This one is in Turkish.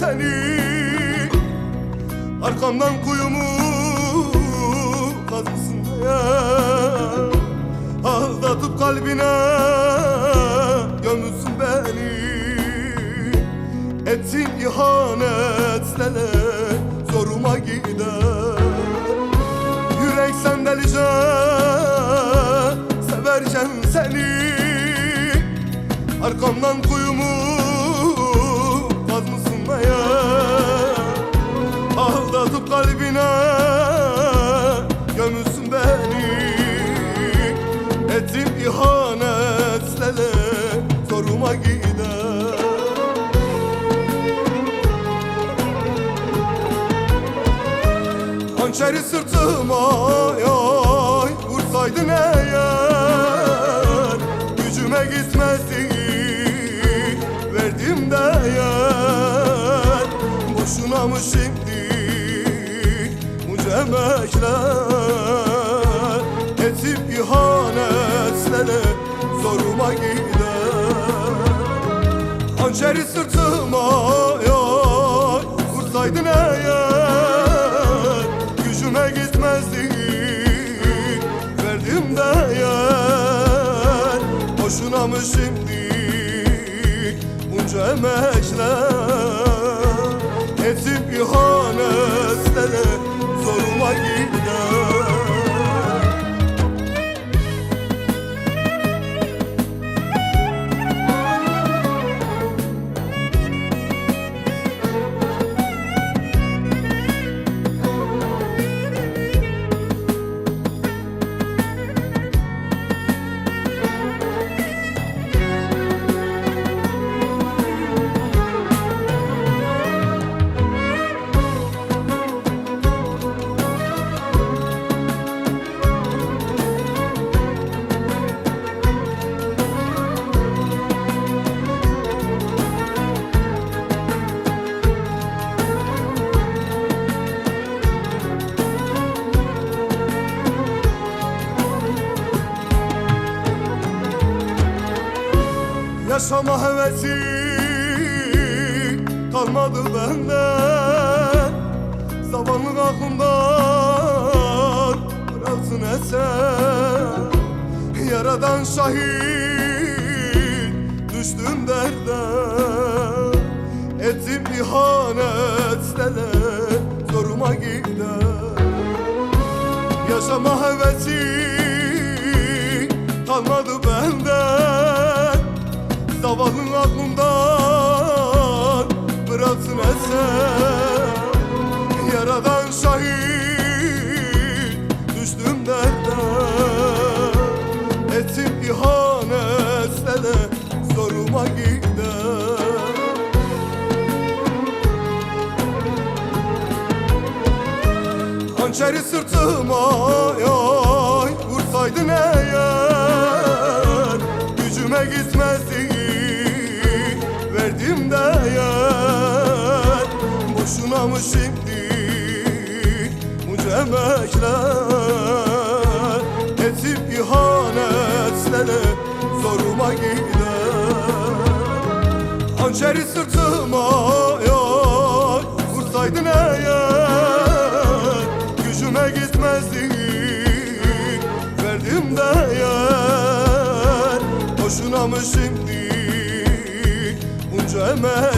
seni. Arkamdan kuyumu kazmışsın ya, aldatıp kalbine gömülsün beni. Ettin ihanetle zoruma gider. Yürek sen delice severken seni. Arkamdan kuyumu kazmışsın ya, aldatıp kalbine gömülsün beni. Ettim ihanetle zoruma gider. Hançeri sırtıma yay vursaydın eğer, gücüme gitmezdi verdim değer. Boşuna mı şimdi bunca emekler, etip ihanetle zoruma gider. Hançeri sırtıma yay vursaydın eğer, gücüme gitmezdi verdim değer. Boşuna mı şimdi bunca emekler, etip ihanetle zoruma gider. Yaşama hevesi kalmadı bende, zavallı aklımdan bıraksın eser. Yaradan şahit düştüm derde, ettim ihanetle zoruma gider. Yaşama hevesi kalmadı bende, zavallı aklımdan bıraksın eser. Yaradan şahit düştüm derde, ettim ihanetle zoruma gider. Hançeri sırtıma yay vursaydın eğer, gücüme gitmezdi verdim değer. Boşuna mı şimdi bunca emekler, etip ihanetle zoruma gider. Hançeri sırtıma yay vursaydın eğer, gücüme gitmezdi verdim değer. Boşuna mı şimdi bunca emek